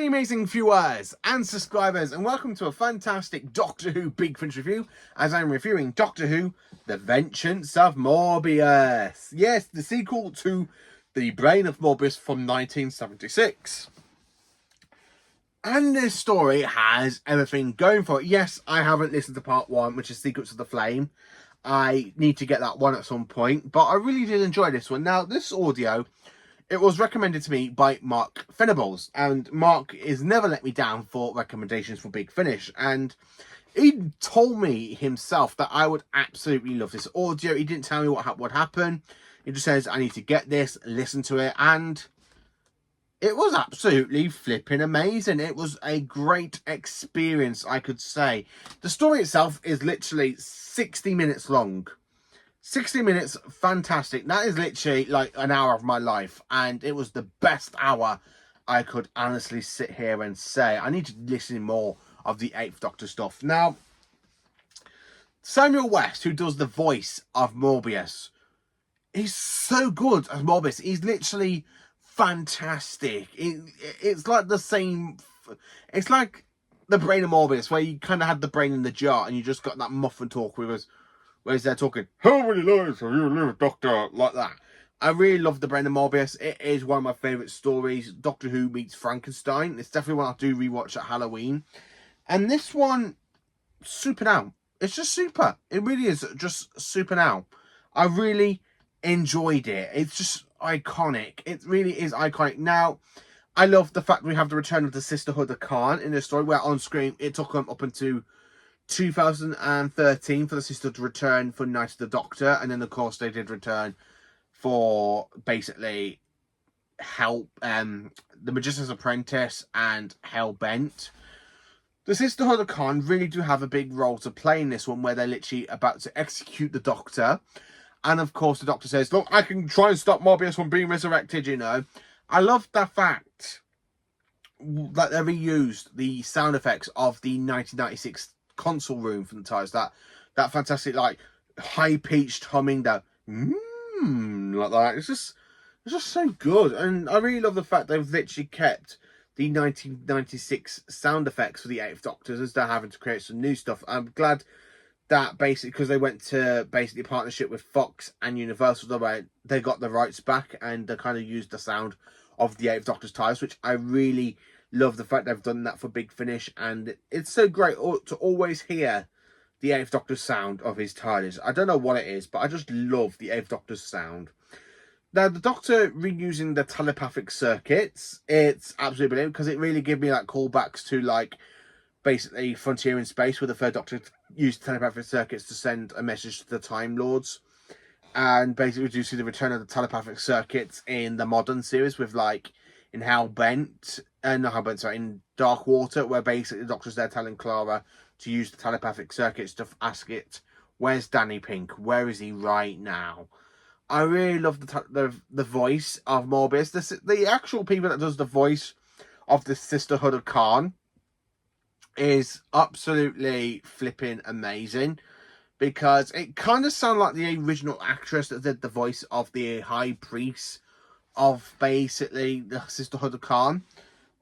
morning, amazing viewers and subscribers, and welcome to a fantastic Doctor Who Big Finish review, as I'm reviewing Doctor Who The Vengeance of Morbius. Yes, the sequel to The Brain of Morbius from 1976. And this story has everything going for it. Yes, I haven't listened to part 1, which is Secrets of the Flame. I need to get that one at some point, but I really did enjoy this one. Now, this audio, it was recommended to me by Mark Venables, and Mark has never let me down for recommendations for Big Finish, and he told me himself that I would absolutely love this audio. He didn't tell me what would happen. He just says, I need to get this, listen to it, and it was absolutely flipping amazing. It was a great experience, I could say. The story itself is literally 60 minutes long. 60 minutes, fantastic. That is literally like an hour of my life, and it was the best hour I could honestly sit here and say. I need to listen more of the 8th Doctor stuff. Now, Samuel West, who does the voice of Morbius, he's so good as Morbius. He's literally fantastic. It's like the same, it's like the brain of Morbius, where you kind of had the brain in the jar and you just got that muffin talk with us. Whereas they're talking, how many lives have you lived, Doctor? Like that. I really love The Brain of Morbius. It is one of my favourite stories. Doctor Who meets Frankenstein. It's definitely one I do rewatch at Halloween. And this one, super now. It's just super. It really is just super now. I really enjoyed it. It's just iconic. It really is iconic. Now, I love the fact we have the return of the Sisterhood of Khan in this story, where on screen it took them up into 2013 for the sister to return for Night of the Doctor, and then of course they did return for basically help the Magician's Apprentice and Hellbent. The Sisterhood of Khan really do have a big role to play in this one, where they're literally about to execute the Doctor, and of course the Doctor says, look, I can try and stop Morbius from being resurrected, you know. I love the fact that they reused the sound effects of the 1996 console room from the TARDIS, that fantastic like high-pitched humming, that like that. It's just so good, and I really love the fact they've literally kept the 1996 sound effects for the 8th Doctors as they're having to create some new stuff. I'm glad that basically, because they went to basically partnership with Fox and Universal, they got the rights back and they kind of used the sound of the 8th Doctor's TARDIS, which I really love the fact they've done that for Big Finish, and it's so great to always hear the 8th Doctor's sound of his TARDIS. I don't know what it is, but I just love the 8th Doctor's sound. Now, the Doctor reusing the telepathic circuits, it's absolutely brilliant, because it really gives me like callbacks to like basically Frontier in Space, where the 3rd Doctor used telepathic circuits to send a message to the Time Lords, and basically we do see the return of the telepathic circuits in the modern series with like in Hellbent, in Dark Water, where basically the Doctor's there telling Clara to use the telepathic circuits to ask it, where's Danny Pink? Where is he right now? I really love the voice of Morbius. The actual people that does the voice of the Sisterhood of Khan is absolutely flipping amazing, because it kind of sounds like the original actress that did the voice of the High Priest of basically the Sisterhood of Khan.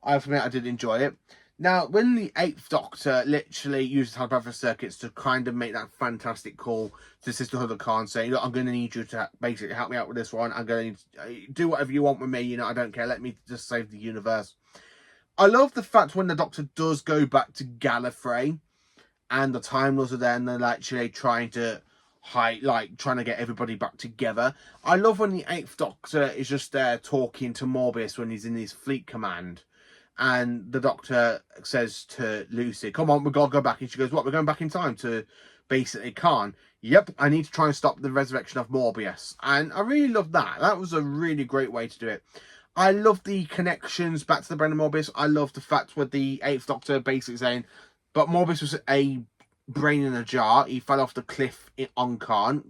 I have to admit, I did enjoy it. Now, when the 8th Doctor literally used telepathic circuits to kind of make that fantastic call to the Sisterhood of Khan, saying, look, I'm going to need you to basically help me out with this one. I'm going to do whatever you want with me. You know, I don't care. Let me just save the universe. I love the fact when the Doctor does go back to Gallifrey and the Time Lords are there and they're actually trying to trying to get everybody back together. I love when the 8th Doctor is just there talking to Morbius when he's in his fleet command, and the Doctor says to Lucy, come on, we've got to go back. And she goes, what, we're going back in time to basically Khan? Yep, I need to try and stop the resurrection of Morbius. And I really love that. That was a really great way to do it. I love the connections back to the brain of Morbius. I love the fact with the 8th Doctor basically saying, but Morbius was a brain in a jar. He fell off the cliff on Khan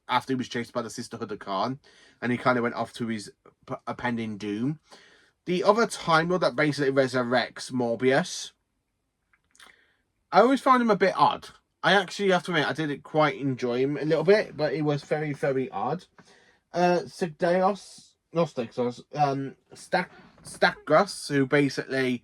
after he was chased by the Sisterhood of Khan, and he kind of went off to his impending doom. The other Time Lord that basically resurrects Morbius, I always found him a bit odd. I actually have to admit, I didn't quite enjoy him a little bit, but he was very, very odd. Sigdeos, not Sigdeos, Stagras, who basically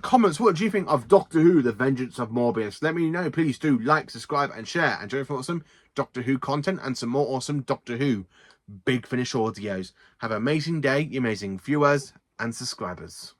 comments, what do you think of Doctor Who, The Vengeance of Morbius? Let me know. Please do like, subscribe, and share. And join for awesome Doctor Who content and some more awesome Doctor Who Big Finish audios. Have an amazing day, you amazing viewers and subscribers.